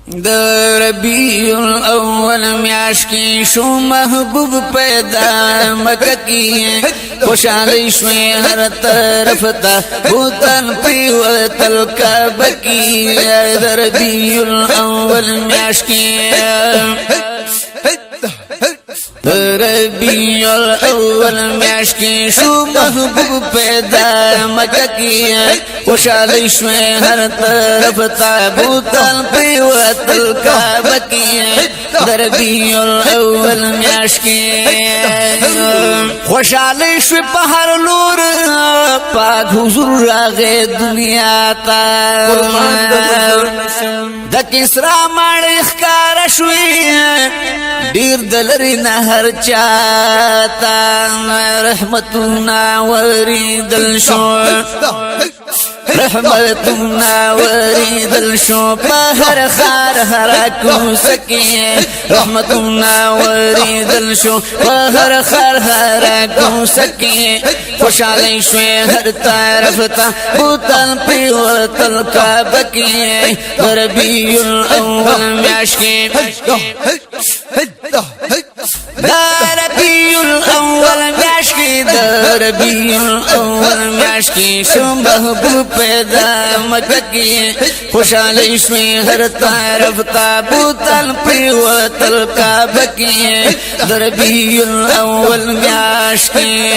د ربیع الاول میاش کی شو محبوب پیدا مکہ کی خوشحالی شوی ہر طرف تا بوتن پیوتل کعبہ کی د ربیع الاول میاش کی ربیع الاول میاش کی شو محبوب پیدا مکہ کی خوشحالی شوی ہر طرف تابوتل پیوتل کعبہ کی ربیع الاول میاش کی خوشحالی شوی پہر لور پاک حضور راغے دنیا تا دا کسرا ماڑی اخکار شوی دیر دلری نهر چاہتا رحمتنا وریدل شو رحمتنا وریدل شو پہر خار حرکو سکی رحمتنا وریدل شو پہر خار حرکو سکی خوشحالی شوی ہر طرف تا بوتل پیوتل کعبہ کی ربیع الاول میاش کی ربیع الاول میاش کی ربیع الاول میاش کی شو محبوب پیدا مکہ کی خوشحالی شوی ہر طرف تابوتل پیوتل کعبہ کی ربیع الاول میاش کی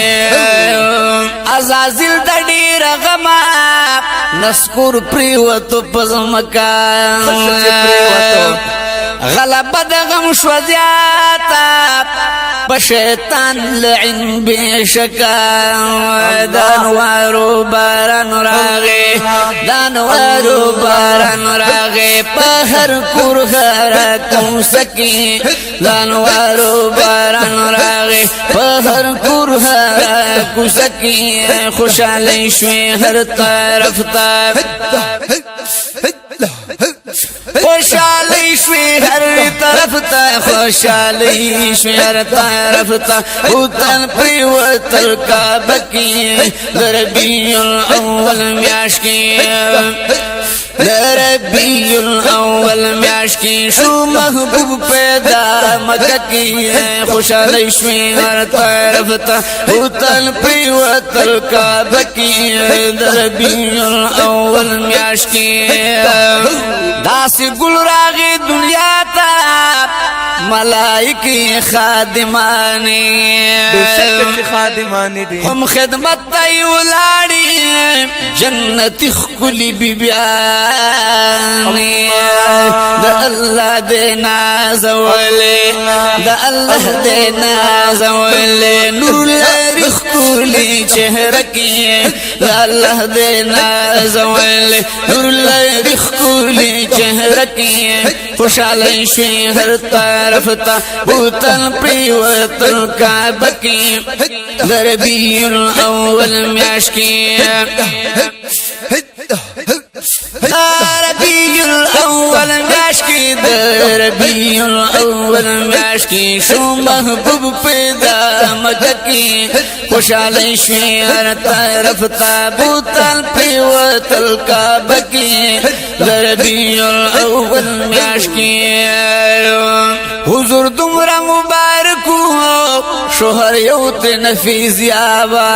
عزازل دا ډیر غما نسکور پریوتو پزمکا غلبه د غم شو زیاتا بشیطان لعن بشکا دانوارو باران راغی دانوارو باران راغی پہر کور خرکو سکی دانوارو باران راغی پہر کور خرکو سکی خوشحالی شوی ہر طرف تا خوشحالی شوی ہر طرف تا خوشحالی شوی ہر طرف تا بوتن پیوتل کعبہ کی ربیع الاول میاش کی ربیع الاول میاش کی شو محبوب پیدا مکہ کی خوشحالی شوی ہر طرف تا بوتن پیوتل کعبہ کی ربیع الاول میاش کی داسی گل راغی دنیا تا ملائکی خادمانی ہم خدمت تای ولاری جنتی خکلی بی بیانی دا اللہ دے نازولی دا اللہ دے نازولی نور لاری خکلی چہرکی دا اللہ دے نازولی نور لاری خکلی چہرکی خوشحالی شوی ہر طرف تا بوتل پریوتل کعبہ کی ربیع الاول میاش کی ربیع الاول میاش کی ربیع الاول میاش کی شو محبوب پیدا مکہ کی خوشحالی شوی ہر طرف تا بوتل پیوتل کعبہ کی ربیع الاول میاش کی حضور تمرا مبارکو شوہر یوت نفیز یابا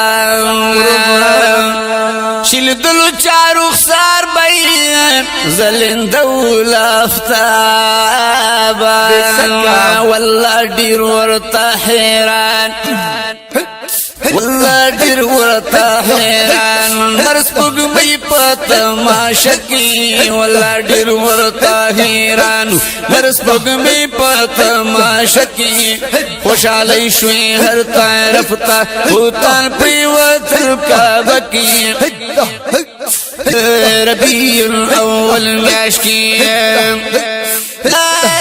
شل دلو چارو خسار بای زلندو لافتابا والله دیر ورطا حیران والله دیر ورطا حیران مرس پگمی پتماشا کی والله دیر ورطا حیران مرس پگمی پتماشا کی خوشحالی شوی ہر طرف تا بوتان پریوتل کعبہ کی ربیع الاول میاش کی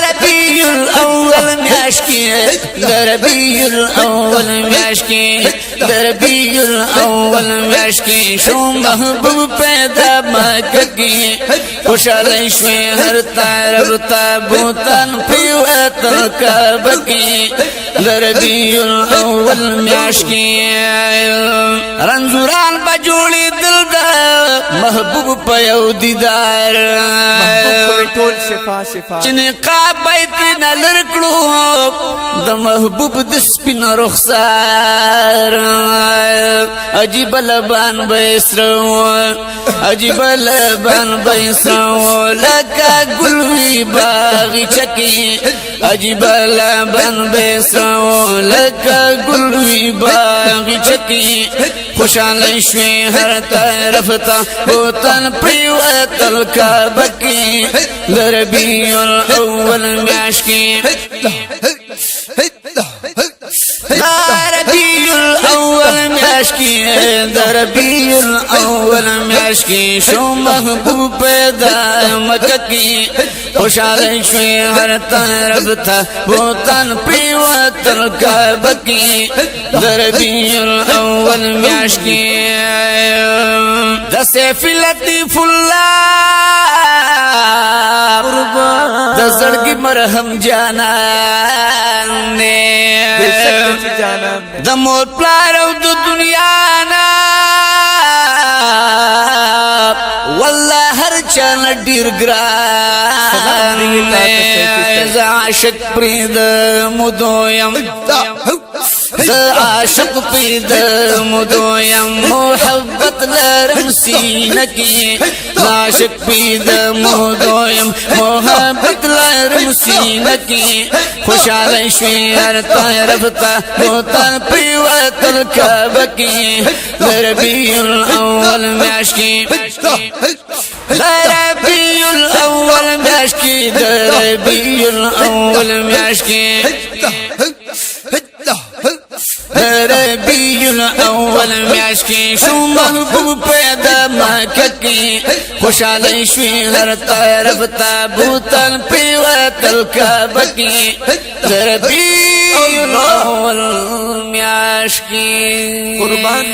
ربیع الاول میاش کی ربیع الاول میاش کی ربیع الاول میاش کی شو محبوب پیدا مکہ کی خوشحالی شوی ہر طرف تابوتن پیوتل کعبہ کی ربیع الاول میاش کی رنزوران بجوڑی دل دا محبوب پیو دیدار ټول شفا شفا چنقاب بیتنا لرکړو د محبوب د سپین رخسار عجیب لبان بیسرو عجیب لبان بیسرو لکا گلوی باغی چکی عجیب لبان بیسرو لکا گلوی باغی چکی خوشحال شوی هر طرف تا بوتن پریوتل کعبکی لربیع الاول میاش کی ربيع الأول مشكي ربيع الأول مشكي شو محبوب پیدا مککی خوشحال شوی هر طرف تا بوتن پریوتل کعبکی ربيع الأول مشكي د سیف لطیف الله د زړګي مرهم جانان د مور پلار او د دنیا نا والله هر چا ډیر ګران ز عاشق پرید مدویم ز عاشق پرید مدویم محبت لرم سینه کی ز عاشق پرید مدویم محبت لرم سینه کی خوشحال شوی هر طرف تا بوتن پریوتل کعبکی ربیع الاول میاش کی ربیع الاول میاش کی ربیع الاول میاش کی ربيع الأول میاش کی شو محبوب پیدا مککی خوشحال شوی هر طرف تا بوتن پریوتل کعبکی ربيع الأول میاش کی قربان